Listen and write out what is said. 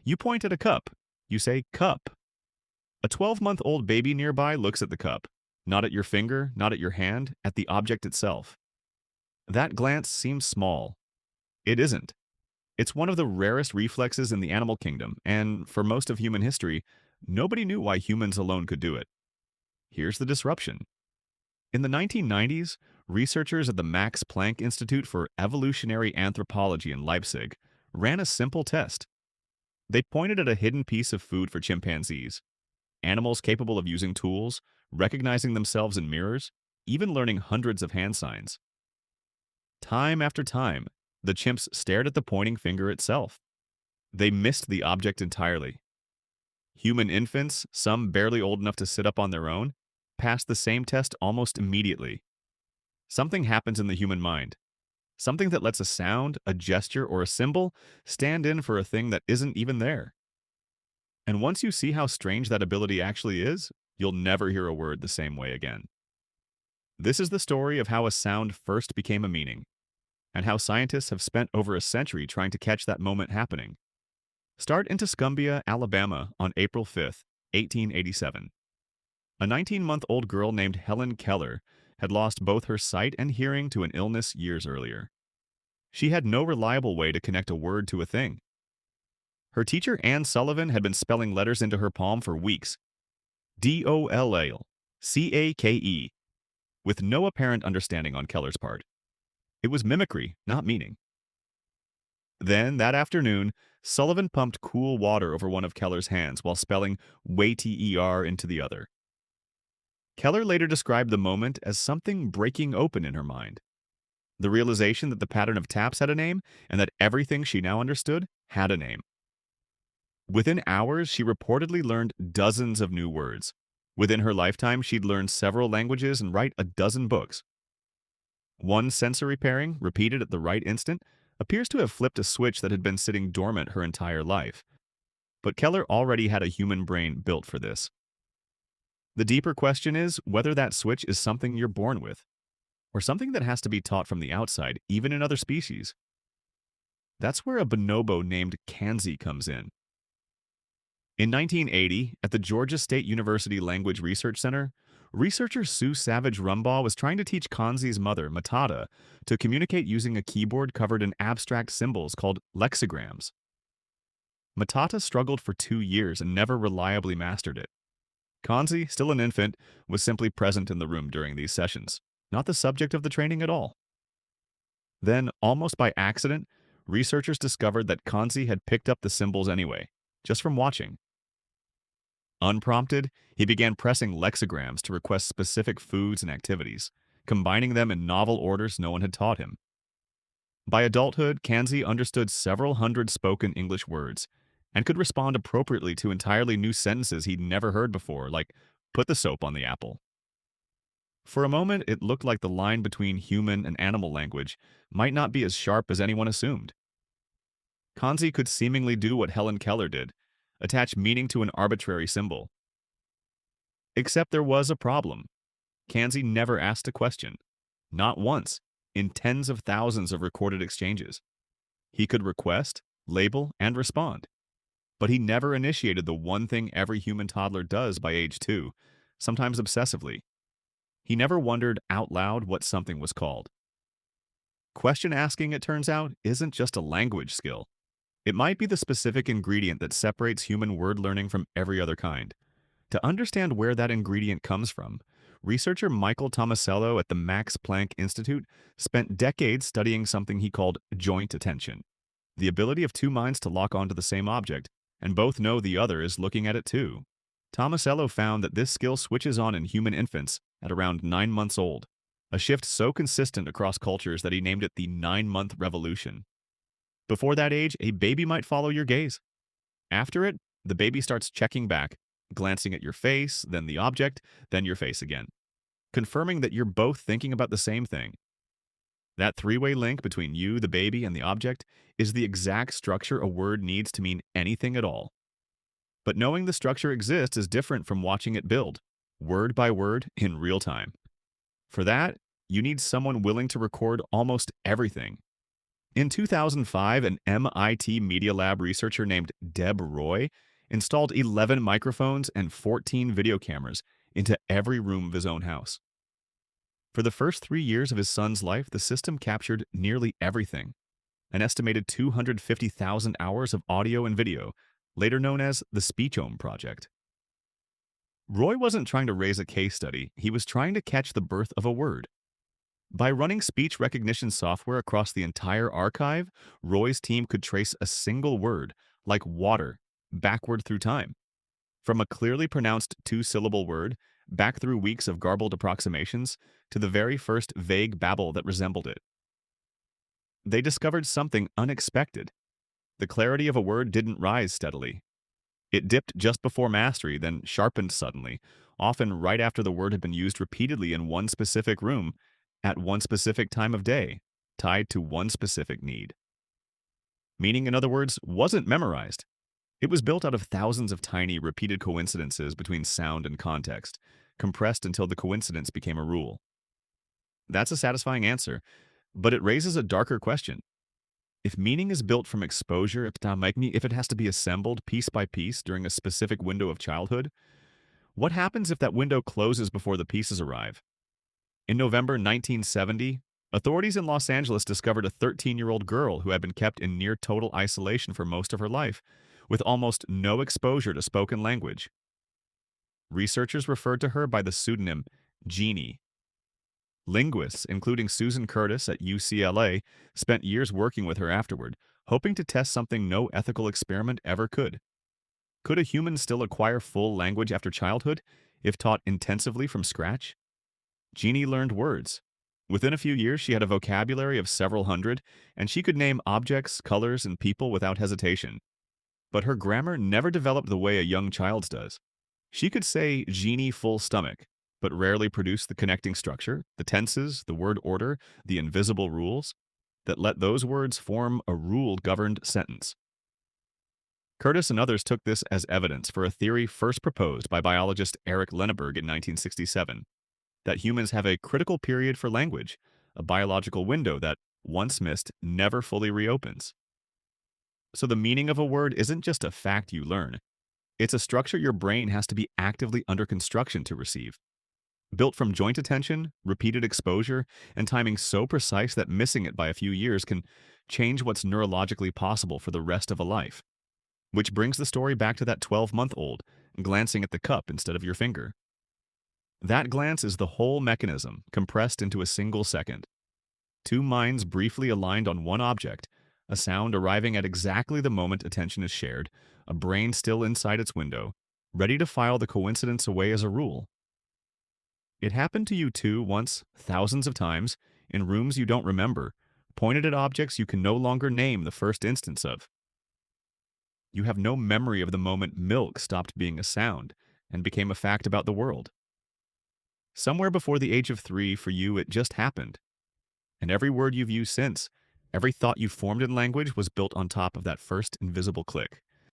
You point at a cup. You say cup. A 12-month-old baby nearby looks at the cup, not at your finger, not at your hand, at the object itself. That glance seems small. It isn't. It's one of the rarest reflexes in the animal kingdom, and for most of human history, nobody knew why humans alone could do it. Here's the disruption. In the 1990s, researchers at the Max Planck Institute for Evolutionary Anthropology in Leipzig ran a simple test. They pointed at a hidden piece of food for chimpanzees, animals capable of using tools, recognizing themselves in mirrors, even learning hundreds of hand signs. Time after time, the chimps stared at the pointing finger itself. They missed the object entirely. Human infants, some barely old enough to sit up on their own, passed the same test almost immediately. Something happens in the human mind. Something that lets a sound, a gesture, or a symbol stand in for a thing that isn't even there. And once you see how strange that ability actually is, you'll never hear a word the same way again. This is the story of how a sound first became a meaning, and how scientists have spent over a century trying to catch that moment happening. Start in Tuscumbia, Alabama on April 5, 1887. A 19-month-old girl named Helen Keller had lost both her sight and hearing to an illness years earlier. She had no reliable way to connect a word to a thing. Her teacher, Anne Sullivan, had been spelling letters into her palm for weeks. Dollcake, with no apparent understanding on Keller's part. It was mimicry, not meaning. Then, that afternoon, Sullivan pumped cool water over one of Keller's hands while spelling waiter into the other. Keller later described the moment as something breaking open in her mind. The realization that the pattern of taps had a name and that everything she now understood had a name. Within hours, she reportedly learned dozens of new words. Within her lifetime, she'd learned several languages and write a dozen books. One sensory pairing, repeated at the right instant, appears to have flipped a switch that had been sitting dormant her entire life. But Keller already had a human brain built for this. The deeper question is whether that switch is something you're born with, or something that has to be taught from the outside, even in other species. That's where a bonobo named Kanzi comes in. In 1980, at the Georgia State University Language Research Center, researcher Sue Savage Rumbaugh was trying to teach Kanzi's mother, Matata, to communicate using a keyboard covered in abstract symbols called lexicograms. Matata struggled for 2 years and never reliably mastered it. Kanzi, still an infant, was simply present in the room during these sessions, not the subject of the training at all. Then, almost by accident, researchers discovered that Kanzi had picked up the symbols anyway, just from watching. Unprompted, he began pressing lexicograms to request specific foods and activities, combining them in novel orders no one had taught him. By adulthood, Kanzi understood several hundred spoken English words and could respond appropriately to entirely new sentences he'd never heard before, like, "put the soap on the apple." For a moment, it looked like the line between human and animal language might not be as sharp as anyone assumed. Kanzi could seemingly do what Helen Keller did, attach meaning to an arbitrary symbol. Except there was a problem. Kanzi never asked a question. Not once, in tens of thousands of recorded exchanges. He could request, label, and respond. But he never initiated the one thing every human toddler does by age 2, sometimes obsessively. He never wondered out loud what something was called. Question asking, it turns out, isn't just a language skill. It might be the specific ingredient that separates human word learning from every other kind. To understand where that ingredient comes from, researcher Michael Tomasello at the Max Planck Institute spent decades studying something he called joint attention, the ability of two minds to lock onto the same object, and both know the other is looking at it too. Tomasello found that this skill switches on in human infants at around 9 months old, a shift so consistent across cultures that he named it the 9-month revolution. Before that age, a baby might follow your gaze. After it, the baby starts checking back, glancing at your face, then the object, then your face again, confirming that you're both thinking about the same thing. That three-way link between you, the baby, and the object is the exact structure a word needs to mean anything at all. But knowing the structure exists is different from watching it build, word by word, in real time. For that, you need someone willing to record almost everything. In 2005, an MIT Media Lab researcher named Deb Roy installed 11 microphones and 14 video cameras into every room of his own house. For the first 3 years of his son's life, the system captured nearly everything, an estimated 250,000 hours of audio and video, later known as the Speechome Project. Roy wasn't trying to raise a case study, he was trying to catch the birth of a word. By running speech recognition software across the entire archive, Roy's team could trace a single word, like water, backward through time. From a clearly pronounced two-syllable word, back through weeks of garbled approximations, to the very first vague babble that resembled it. They discovered something unexpected. The clarity of a word didn't rise steadily. It dipped just before mastery, then sharpened suddenly, often right after the word had been used repeatedly in one specific room, at one specific time of day, tied to one specific need. Meaning, in other words, wasn't memorized. It was built out of thousands of tiny, repeated coincidences between sound and context, compressed until the coincidence became a rule. That's a satisfying answer, but it raises a darker question. If meaning is built from exposure, if it has to be assembled piece by piece during a specific window of childhood, what happens if that window closes before the pieces arrive? In November 1970, authorities in Los Angeles discovered a 13-year-old girl who had been kept in near total isolation for most of her life, with almost no exposure to spoken language. Researchers referred to her by the pseudonym Jeannie. Linguists, including Susan Curtis at UCLA, spent years working with her afterward, hoping to test something no ethical experiment ever could. Could a human still acquire full language after childhood, if taught intensively from scratch? Jeannie learned words. Within a few years, she had a vocabulary of several hundred, and she could name objects, colors, and people without hesitation. But her grammar never developed the way a young child's does. She could say Jeannie full stomach, but rarely produced the connecting structure, the tenses, the word order, the invisible rules that let those words form a rule-governed sentence. Curtis and others took this as evidence for a theory first proposed by biologist Eric Lenneberg in 1967, that humans have a critical period for language, a biological window that, once missed, never fully reopens. So the meaning of a word isn't just a fact you learn. It's a structure your brain has to be actively under construction to receive. Built from joint attention, repeated exposure, and timing so precise that missing it by a few years can change what's neurologically possible for the rest of a life. Which brings the story back to that 12-month-old, glancing at the cup instead of your finger. That glance is the whole mechanism, compressed into a single second. Two minds briefly aligned on one object, a sound arriving at exactly the moment attention is shared, a brain still inside its window, ready to file the coincidence away as a rule. It happened to you too once, thousands of times, in rooms you don't remember, pointed at objects you can no longer name the first instance of. You have no memory of the moment milk stopped being a sound and became a fact about the world. Somewhere before the age of 3, for you, it just happened. And every word you've used since, every thought you formed in language was built on top of that first invisible click.